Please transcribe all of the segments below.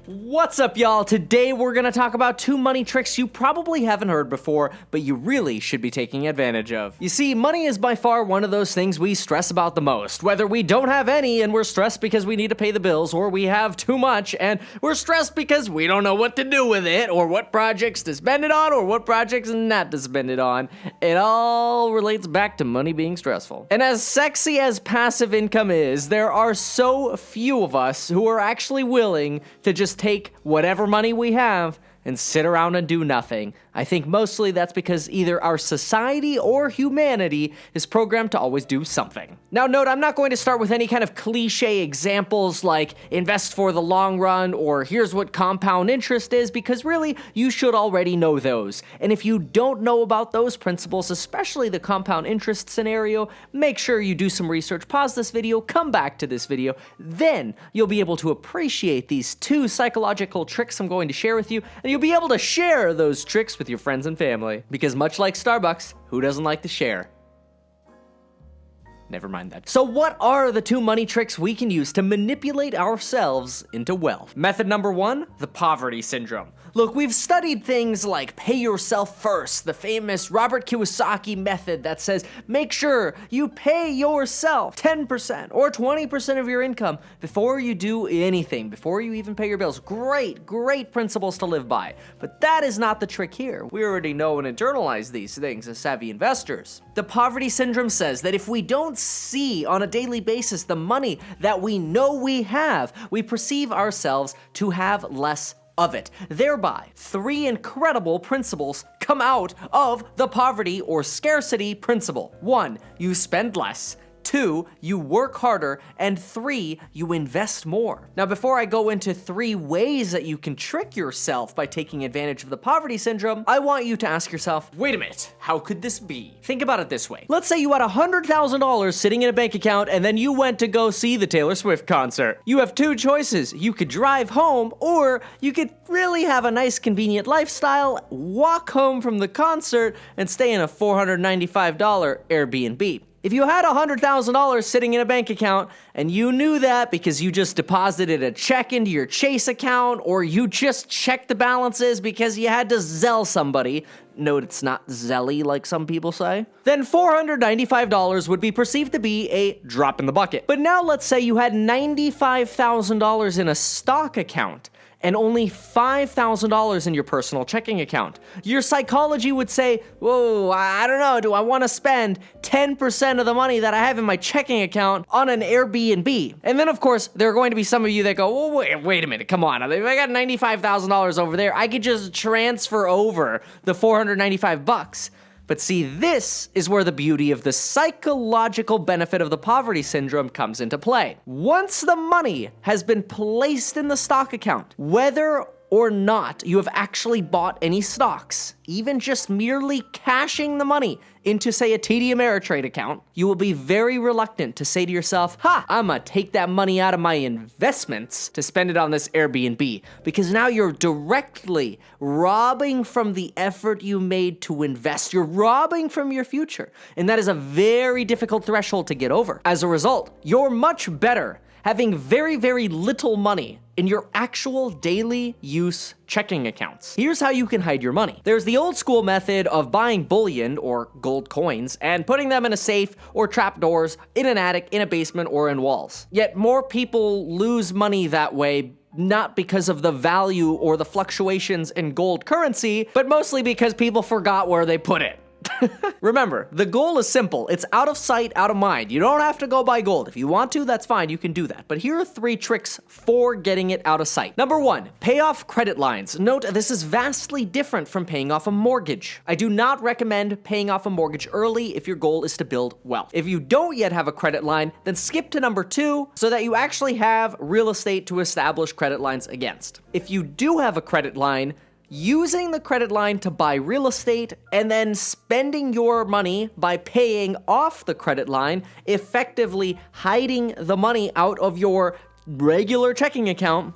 What's up, y'all? Today we're gonna talk about 2 money tricks you probably haven't heard before, but you really should be taking advantage of. You see, money is by far one of those things we stress about the most. Whether we don't have any and we're stressed because we need to pay the bills, or we have too much and we're stressed because we don't know what to do with it, or what projects to spend it on, or what projects not to spend it on, it all relates back to money being stressful. And as sexy as passive income is, there are so few of us who are actually willing to just take whatever money we have and sit around and do nothing. I think mostly that's because either our society or humanity is programmed to always do something. Now note, I'm not going to start with any kind of cliche examples like invest for the long run or here's what compound interest is, because really, you should already know those. And if you don't know about those principles, especially the compound interest scenario, make sure you do some research, pause this video, come back to this video, then you'll be able to appreciate these 2 psychological tricks I'm going to share with you, and you'll be able to share those tricks with your friends and family. Because much like Starbucks, who doesn't like to share? Never mind that. So what are the 2 money tricks we can use to manipulate ourselves into wealth? Method number 1, the poverty syndrome. Look, we've studied things like pay yourself first, the famous Robert Kiyosaki method that says make sure you pay yourself 10% or 20% of your income before you do anything, before you even pay your bills. Great principles to live by. But that is not the trick here. We already know and internalize these things as savvy investors. The poverty syndrome says that if we don't see on a daily basis the money that we know we have, we perceive ourselves to have less of it. Thereby, 3 incredible principles come out of the poverty or scarcity principle. 1, you spend less. 2, you work harder, and 3, you invest more. Now, before I go into 3 ways that you can trick yourself by taking advantage of the poverty syndrome, I want you to ask yourself, wait a minute, how could this be? Think about it this way. Let's say you had $100,000 sitting in a bank account and then you went to go see the Taylor Swift concert. You have 2 choices. You could drive home, or you could really have a nice convenient lifestyle, walk home from the concert, and stay in a $495 Airbnb. If you had $100,000 sitting in a bank account and you knew that because you just deposited a check into your Chase account, or you just checked the balances because you had to Zelle somebody, note it's not Zelly like some people say, then $495 would be perceived to be a drop in the bucket. But now let's say you had $95,000 in a stock account and only $5,000 in your personal checking account. Your psychology would say, whoa, I don't know, do I want to spend 10% of the money that I have in my checking account on an Airbnb? And then, of course, there are going to be some of you that go, well, wait a minute, come on. If I got $95,000 over there, I could just transfer over the $495. But see, this is where the beauty of the psychological benefit of the poverty syndrome comes into play. Once the money has been placed in the stock account, whether or not you have actually bought any stocks, even just merely cashing the money into, say, a TD Ameritrade account, you will be very reluctant to say to yourself, I'm gonna take that money out of my investments to spend it on this Airbnb, because now you're directly robbing from the effort you made to invest. You're robbing from your future, and that is a very difficult threshold to get over. As a result, you're much better having very, very little money in your actual daily use checking accounts. Here's how you can hide your money. There's the old school method of buying bullion or gold coins and putting them in a safe or trapdoors in an attic, in a basement, or in walls. Yet more people lose money that way, not because of the value or the fluctuations in gold currency, but mostly because people forgot where they put it. Remember, the goal is simple. It's out of sight, out of mind. You don't have to go buy gold. If you want to, that's fine. You can do that. But here are 3 tricks for getting it out of sight. Number 1, pay off credit lines. Note, this is vastly different from paying off a mortgage. I do not recommend paying off a mortgage early if your goal is to build wealth. If you don't yet have a credit line, then skip to number 2 so that you actually have real estate to establish credit lines against. If you do have a credit line, using the credit line to buy real estate and then spending your money by paying off the credit line, effectively hiding the money out of your regular checking account,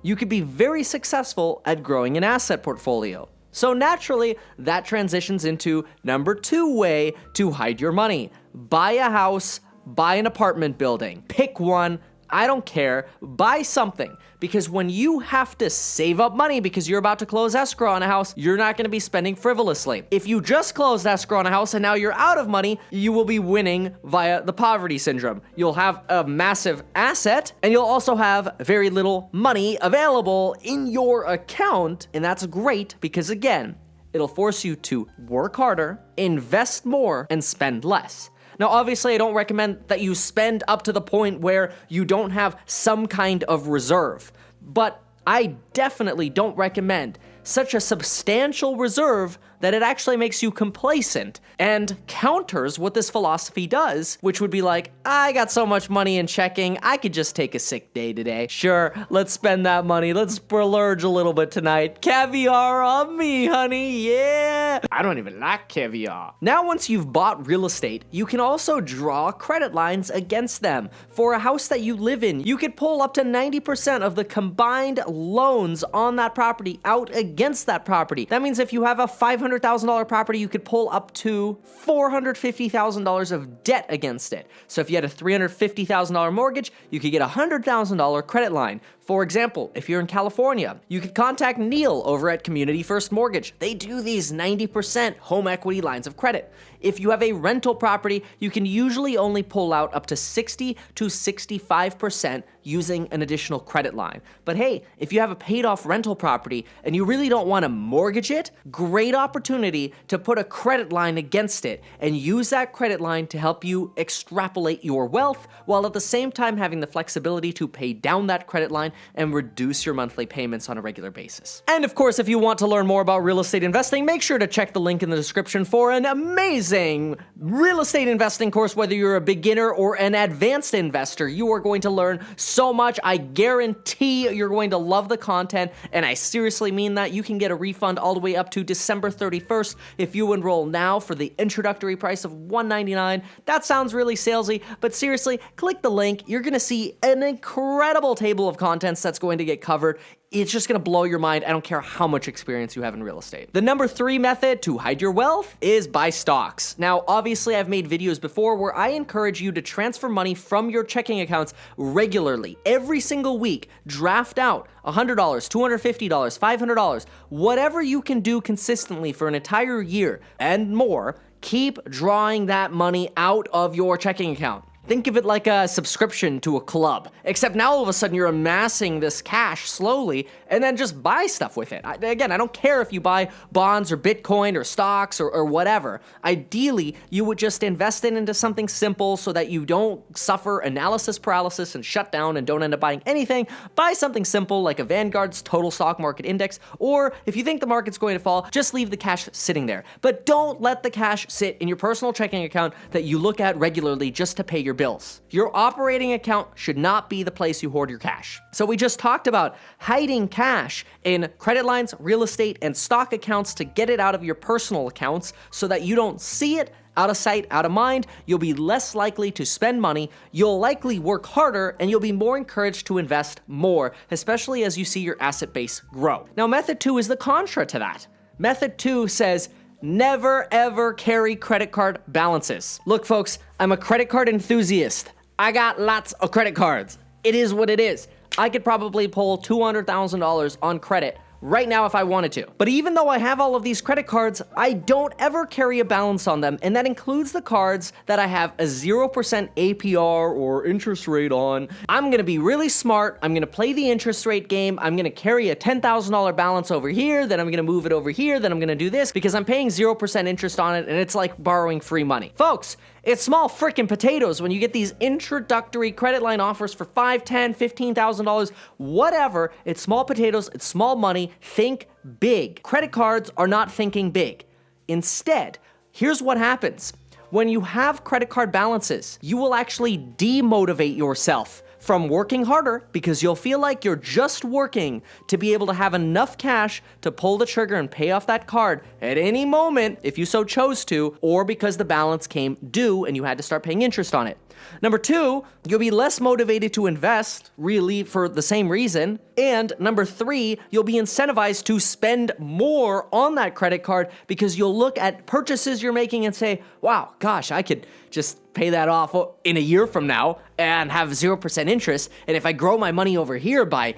you could be very successful at growing an asset portfolio. So naturally, that transitions into number 2 way to hide your money. Buy a house, buy an apartment building. Pick one. I don't care. Buy something. Because when you have to save up money because you're about to close escrow on a house, you're not going to be spending frivolously. If you just closed escrow on a house and now you're out of money, you will be winning via the poverty syndrome. You'll have a massive asset and you'll also have very little money available in your account. And that's great because, again, it'll force you to work harder, invest more, and spend less. Now, obviously, I don't recommend that you spend up to the point where you don't have some kind of reserve, but I definitely don't recommend such a substantial reserve that it actually makes you complacent and counters what this philosophy does, which would be like, I got so much money in checking, I could just take a sick day today. Sure, let's spend that money. Let's splurge a little bit tonight. Caviar on me, honey, yeah. I don't even like caviar. Now, once you've bought real estate, you can also draw credit lines against them. For a house that you live in, you could pull up to 90% of the combined loans on that property out against that property. That means if you have a $500,000 property, you could pull up to $450,000 of debt against it. So if you had a $350,000 mortgage, you could get a $100,000 credit line. For example, if you're in California, you could contact Neil over at Community First Mortgage. They do these 90% home equity lines of credit. If you have a rental property, you can usually only pull out up to 60 to 65% using an additional credit line. But hey, if you have a paid off rental property and you really don't want to mortgage it, great opportunity to put a credit line against it and use that credit line to help you extrapolate your wealth while at the same time having the flexibility to pay down that credit line and reduce your monthly payments on a regular basis. And of course, if you want to learn more about real estate investing, make sure to check the link in the description for an amazing real estate investing course. Whether you're a beginner or an advanced investor, you are going to learn so much. I guarantee you're going to love the content, and I seriously mean that. You can get a refund all the way up to December 31st if you enroll now for the introductory price of $199. That sounds really salesy, but seriously, click the link. You're going to see an incredible table of contents that's going to get covered. It's just going to blow your mind. I don't care how much experience you have in real estate. The number 3 method to hide your wealth is buy stocks. Now, obviously, I've made videos before where I encourage you to transfer money from your checking accounts regularly. Every single week, draft out $100, $250, $500, whatever you can do consistently for an entire year and more. Keep drawing that money out of your checking account. Think of it like a subscription to a club, except now all of a sudden you're amassing this cash slowly and then just buy stuff with it. Again, I don't care if you buy bonds or Bitcoin or stocks or whatever. Ideally, you would just invest it into something simple so that you don't suffer analysis paralysis and shut down and don't end up buying anything. Buy something simple like a Vanguard's total stock market index, or if you think the market's going to fall, just leave the cash sitting there. But don't let the cash sit in your personal checking account that you look at regularly just to pay your bills. Your operating account should not be the place you hoard your cash. So we just talked about hiding cash in credit lines, real estate, and stock accounts to get it out of your personal accounts so that you don't see it. Out of sight, out of mind, you'll be less likely to spend money, you'll likely work harder, and you'll be more encouraged to invest more, especially as you see your asset base grow. Now, method 2 is the contra to that. Method 2 says, never ever carry credit card balances. Look, folks, I'm a credit card enthusiast. I got lots of credit cards. It is what it is. I could probably pull $200,000 on credit right now if I wanted to. But even though I have all of these credit cards, I don't ever carry a balance on them, and that includes the cards that I have a 0% APR or interest rate on. I'm gonna be really smart, I'm gonna play the interest rate game, I'm gonna carry a $10,000 balance over here, then I'm gonna move it over here, then I'm gonna do this, because I'm paying 0% interest on it, and it's like borrowing free money. Folks, it's small frickin' potatoes when you get these introductory credit line offers for $5,000, $10,000, $15,000, whatever. It's small potatoes, it's small money. Think big. Credit cards are not thinking big. Instead, here's what happens. When you have credit card balances, you will actually demotivate yourself from working harder because you'll feel like you're just working to be able to have enough cash to pull the trigger and pay off that card at any moment if you so chose to, or because the balance came due and you had to start paying interest on it. Number 2, you'll be less motivated to invest, really for the same reason. And number 3, you'll be incentivized to spend more on that credit card because you'll look at purchases you're making and say, wow, gosh, I could just pay that off in a year from now and have 0% interest. And if I grow my money over here by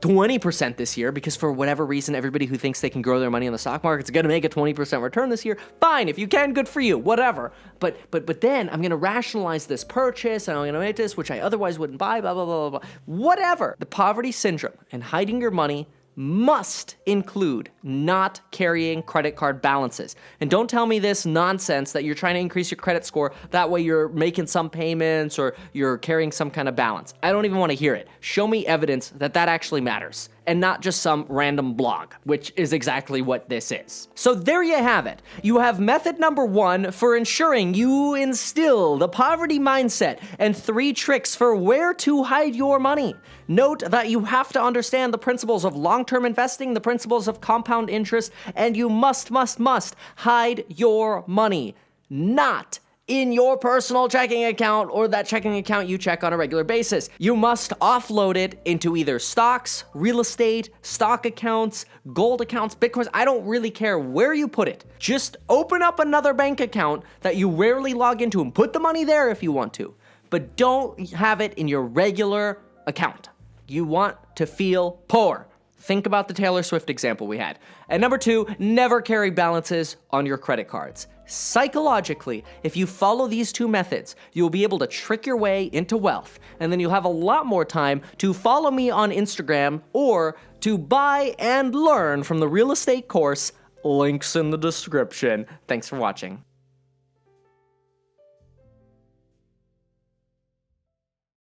20% this year, because for whatever reason, everybody who thinks they can grow their money in the stock market is going to make a 20% return this year, fine. If you can, good for you, whatever. But then I'm going to rationalize this purchase, and I'm going to make this, which I otherwise wouldn't buy, blah, blah, blah, blah, blah. Whatever. The poverty syndrome and hiding your money must include not carrying credit card balances. And don't tell me this nonsense that you're trying to increase your credit score. That way you're making some payments or you're carrying some kind of balance. I don't even want to hear it. Show me evidence that that actually matters and not just some random blog, which is exactly what this is. So there you have it. You have method number 1 for ensuring you instill the poverty mindset and 3 tricks for where to hide your money. Note that you have to understand the principles of long-term investing, the principles of compound interest, and you must hide your money, not in your personal checking account or that checking account you check on a regular basis. You must offload it into either stocks, real estate, stock accounts, gold accounts, Bitcoins. I don't really care where you put it. Just open up another bank account that you rarely log into and put the money there if you want to. But don't have it in your regular account. You want to feel poor. Think about the Taylor Swift example we had. And number 2, never carry balances on your credit cards. Psychologically, if you follow these 2 methods, you'll be able to trick your way into wealth, and then you'll have a lot more time to follow me on Instagram or to buy and learn from the real estate course, links in the description. Thanks for watching.